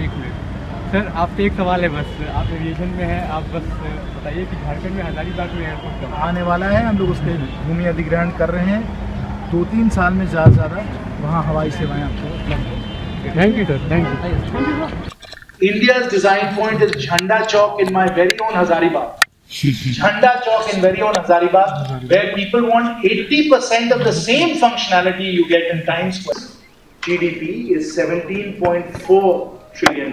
एक minute sir, आपसे एक सवाल है बस। आप एविएशन में हैं, आप बस बताइए कि झारखंड में हजारीबाग में एयरपोर्ट कब आने वाला है। हम लोग उसके भूमि अधिग्रहण कर रहे हैं। 2-3 साल में ज़्यादा से ज़्यादा वहाँ हवाई सेवाएं आपको उपलब्ध होंगी। Thank you sir, thank you. India's design point is Jhanda Chowk in my very own Hazaribagh. Jhanda Chowk in very own Hazaribagh, where people want 80% of the same functionality you get in Times Square. GDP is $17.4 trillion.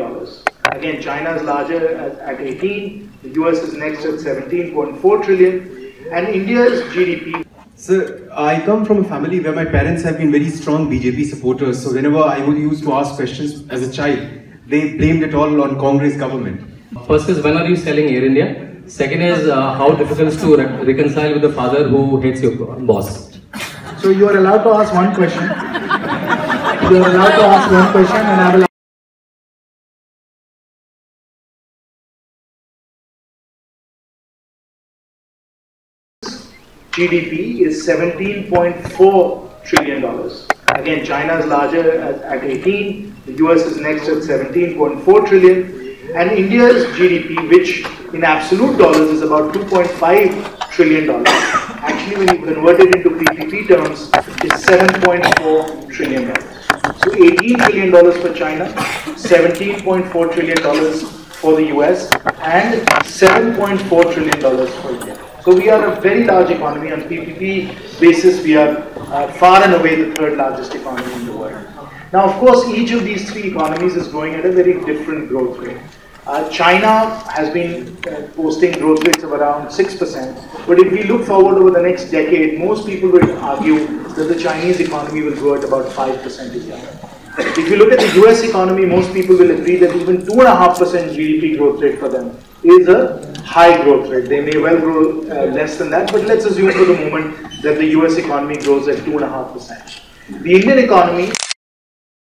Again, China is larger at 18, the US is next at 17.4 trillion, and India's GDP. Sir, I come from a family where my parents have been very strong BJP supporters. So whenever I would used to ask questions as a child, they blamed it all on Congress government. First is, when are you selling Air India? Second is, how difficult is to reconcile with the father who hates your boss? So you are allowed to ask one question. You are allowed to ask one question, and I will. GDP is $17.4 trillion. Again, China is larger at 18, the US is next at 17.4 trillion, and India's GDP, which in absolute dollars is about $2.5 trillion, actually when you convert it into PPP terms, is $7.4 trillion. So $18 trillion for China, $17.4 trillion for the US, and $7.4 trillion for India. So we are a very large economy. On PPP basis, we are far and away the third largest economy in the world. Now, of course, each of these three economies is growing at a very different growth rate. China has been posting growth rates of around 6%, but if we look forward over the next decade, most people will argue that the Chinese economy will grow at about 5% a year. If you look at the US economy, most people will agree that even 2.5% GDP growth rate for them is a high growth rate. They may well grow less than that, but let's assume for the moment that the US economy grows at 2.5%. The Indian economy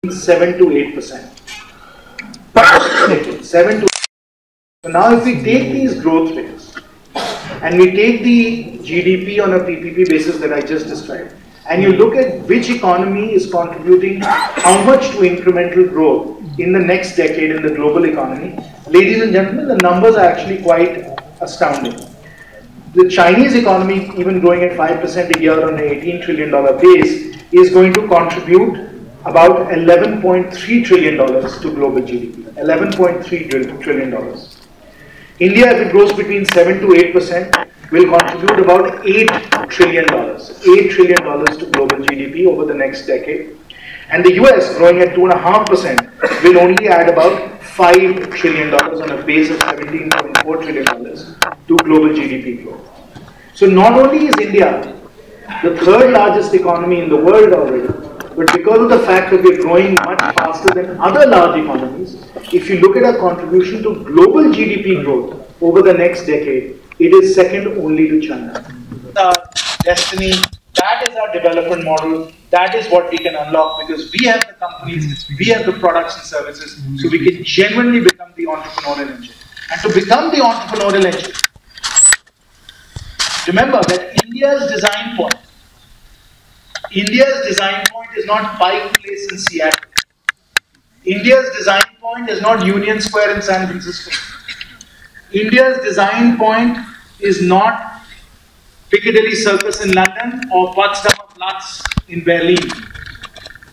is 7 to 8%. 7 to 8%. So now if we take these growth rates and we take the GDP on a PPP basis that I just described, and you look at which economy is contributing how much to incremental growth in the next decade in the global economy, ladies and gentlemen, the numbers are actually quite astounding. The Chinese economy, even growing at 5% a year on an $18 trillion base, is going to contribute about $11.3 trillion to global GDP. $11.3 trillion. India, if it grows between 7 to 8%, will contribute about $8 trillion. $8 trillion to global GDP over the next decade. And the US, growing at 2.5%, will only add about $5 trillion on a base of $17.4 trillion to global GDP growth. So not only is India the third largest economy in the world already, but because of the fact that we're growing much faster than other large economies, if you look at our contribution to global GDP growth over the next decade, it is second only to China. Our destiny, that is our development model, that is what we can unlock because we have the companies, we have the products and services, so we can genuinely become the entrepreneurial engine. And to become the entrepreneurial engine, remember that India's design point is not Pike Place in Seattle. India's design point is not Union Square in San Francisco. India's design point is not Piccadilly Circus in London or Potsdamer Platz in Berlin.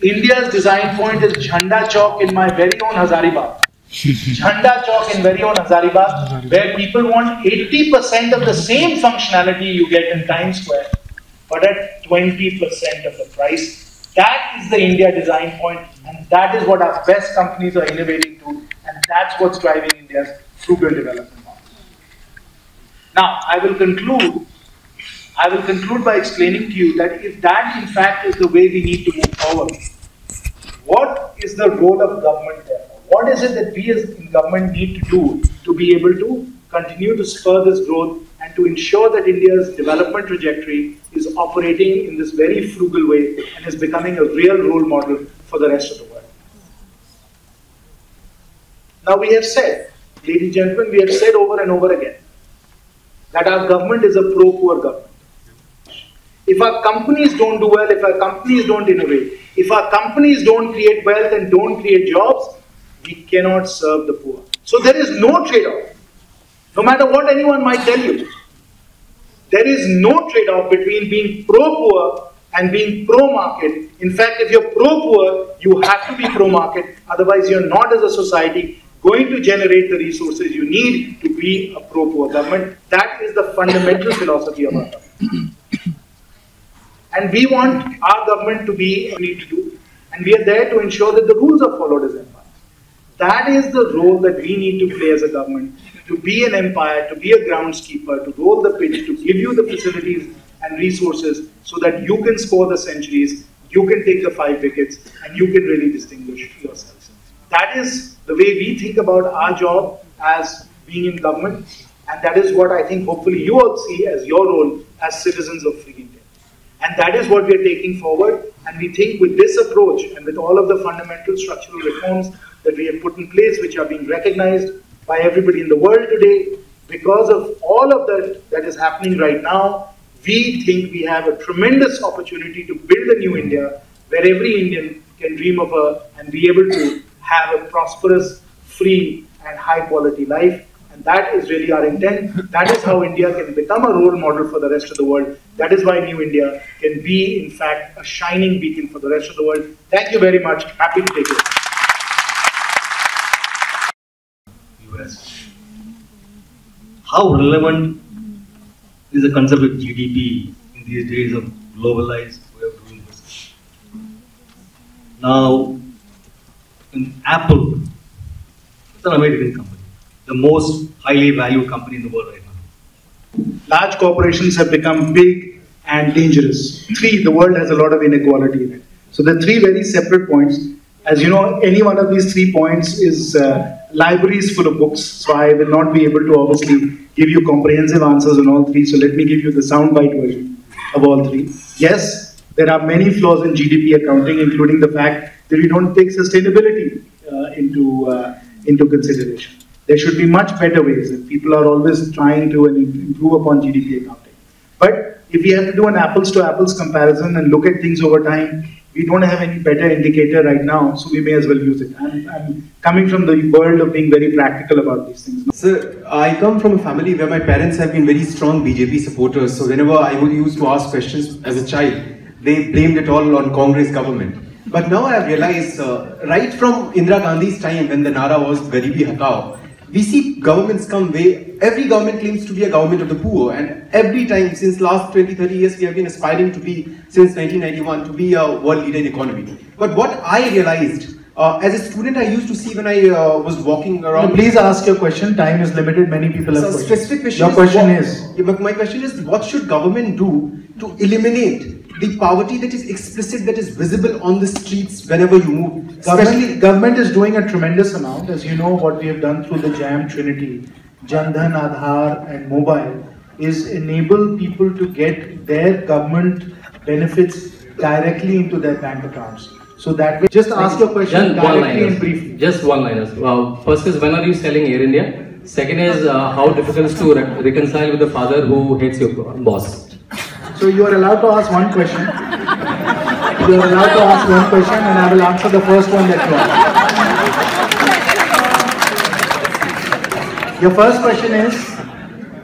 India's design point is Jhanda Chowk in my very own Hazaribagh. Jhanda Chowk in very own Hazaribagh, where people want 80% of the same functionality you get in Times Square, but at 20% of the price. That is the India design point, and that is what our best companies are innovating to, and that's what's driving India's frugal development model. Now, I will conclude by explaining to you that if that in fact is the way we need to move forward, what is the role of government there? What is it that we as in government need to do to be able to continue to spur this growth and to ensure that India's development trajectory is operating in this very frugal way and is becoming a real role model for the rest of the world? Now we have said, ladies and gentlemen, we have said over and over again that our government is a pro-poor government. If our companies don't do well, if our companies don't innovate, if our companies don't create wealth and don't create jobs, we cannot serve the poor. So there is no trade-off. No matter what anyone might tell you, there is no trade-off between being pro-poor and being pro-market. In fact, if you're pro-poor, you have to be pro-market. Otherwise, you're not as a society going to generate the resources you need to be a pro-poor government. That is the fundamental philosophy of our government. And we want our government to be what we need to do. And we are there to ensure that the rules are followed as empires. That is the role that we need to play as a government. To be an empire, to be a groundskeeper, to roll the pitch, to give you the facilities and resources so that you can score the centuries, you can take the 5 wickets, and you can really distinguish yourselves. That is the way we think about our job as being in government, and that is what I think hopefully you all see as your role as citizens of free India. And that is what we are taking forward, and we think with this approach and with all of the fundamental structural reforms that we have put in place, which are being recognized by everybody in the world today, because of all of that is happening right now, we think we have a tremendous opportunity to build a new India where every Indian can dream of and be able to have a prosperous, free and high quality life. And that is really our intent. That is how India can become a role model for the rest of the world. That is why New India can be, in fact, a shining beacon for the rest of the world. Thank you very much. Happy to take it. US. How relevant is the concept of GDP in these days of globalized way of doing business? Now, in Apple, it's an American company, the most highly valued company in the world right now. Large corporations have become big and dangerous. 3, the world has a lot of inequality in it. So the 3 very separate points. As you know, any one of these 3 points is libraries full of books. So I will not be able to obviously give you comprehensive answers on all 3. So let me give you the soundbite version of all 3. Yes, there are many flaws in GDP accounting, including the fact that we don't take sustainability into consideration. There should be much better ways, and people are always trying to improve upon GDP accounting. But if we have to do an apples to apples comparison and look at things over time, we don't have any better indicator right now, so we may as well use it. I'm coming from the world of being very practical about these things. Sir, I come from a family where my parents have been very strong BJP supporters, so whenever I used to ask questions as a child, they blamed it all on Congress government. But now I have realized, right from Indira Gandhi's time when the Nara was Garibi Hatao, we see governments come way, every government claims to be a government of the poor, and every time since last 20-30 years we have been aspiring to be, since 1991, to be a world leader in economy. But what I realized, as a student I used to see when I was walking around... No, please ask your question, time is limited, many people have questions. Specific question your question is? My question is, what should government do to eliminate the poverty that is explicit, that is visible on the streets whenever you move? Government is doing a tremendous amount. As you know, what we have done through the JAM Trinity, Jan Dhan, Aadhaar and mobile, is enable people to get their government benefits directly into their bank accounts. So that way, just ask your question directly and briefly. Just one-liners. First is, when are you selling Air India? Second is, how difficult is to reconcile with the father who hates your boss? So you are allowed to ask one question. You are allowed to ask one question, and I will answer the first one that you asked. Your first question is,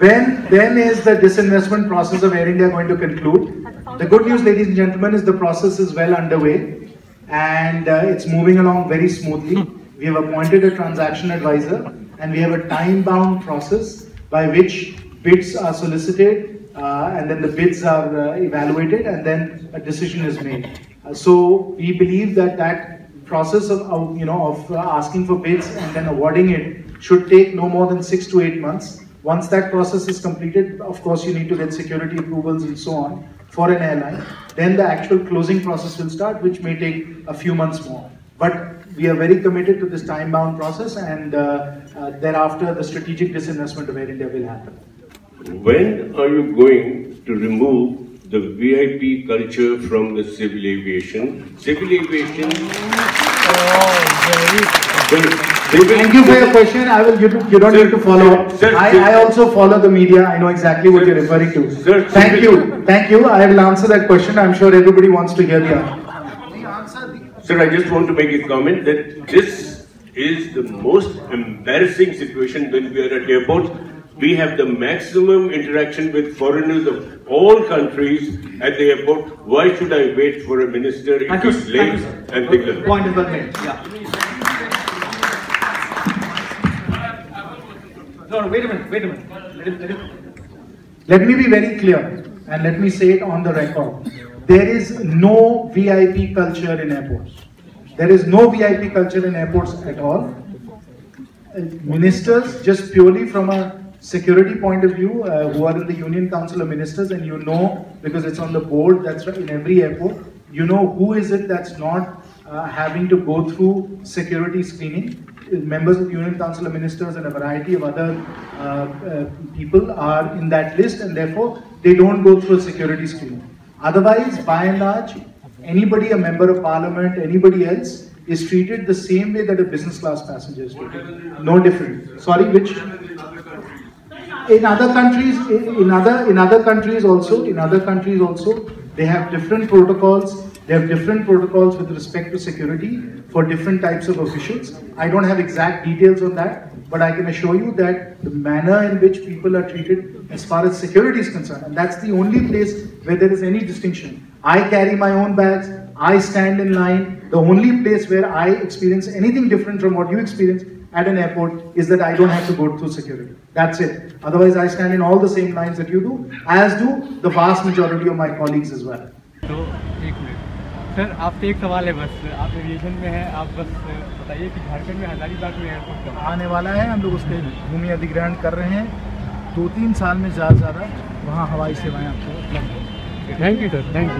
when is the disinvestment process of Air India going to conclude? The good news, ladies and gentlemen, is the process is well underway, and it's moving along very smoothly. We have appointed a transaction advisor, and we have a time-bound process by which bids are solicited, and then the bids are evaluated, and then a decision is made. So we believe that process of asking for bids and then awarding it should take no more than 6 to 8 months. Once that process is completed, of course you need to get security approvals and so on for an airline. Then the actual closing process will start, which may take a few months more. But we are very committed to this time-bound process, and thereafter the strategic disinvestment of Air India will happen. When are you going to remove the VIP culture from the civil aviation? Civil aviation... Thank you for your question. You don't need to follow up. I also follow the media. I know exactly what you're referring to. Thank you. I will answer that question. I'm sure everybody wants to hear the answer. Sir, I just want to make a comment that this is the most embarrassing situation when we are at airports. We have the maximum interaction with foreigners of all countries at the airport. Why should I wait for a minister? It is late and things like that. Point is well made. Yeah. No, wait a minute. Let me be very clear and let me say it on the record. There is no VIP culture in airports. There is no VIP culture in airports at all. Ministers, just purely from a security point of view, who are in the Union Council of Ministers, and you know, because it's on the board, that's right, in every airport, you know who is it that's not having to go through security screening. Members of the Union Council of Ministers and a variety of other people are in that list, and therefore they don't go through a security screening. Otherwise, by and large, anybody, a member of parliament, anybody else, is treated the same way that a business class passenger is treated. No different. Sorry, which? In other countries also, they have different protocols. They have different protocols with respect to security for different types of officials. I don't have exact details on that, but I can assure you that the manner in which people are treated as far as security is concerned, and that's the only place where there is any distinction. I carry my own bags, I stand in line. The only place where I experience anything different from what you experience at an airport is that I don't have to go through security. That's it. Otherwise, I stand in all the same lines that you do, as do the vast majority of my colleagues as well. तो एक minute sir, आपसे एक सवाल है बस, आप aviation में हैं, आप बस बताइए कि झारखंड में हजारीबाग में एयरपोर्ट कब आने वाला है। हम लोग उसके भूमि अधिग्रहण कर रहे हैं। 2-3 साल में ज़्यादा वहाँ हवाई सेवाएं आपको उपलब्ध होंगी। Thank you sir, thank you.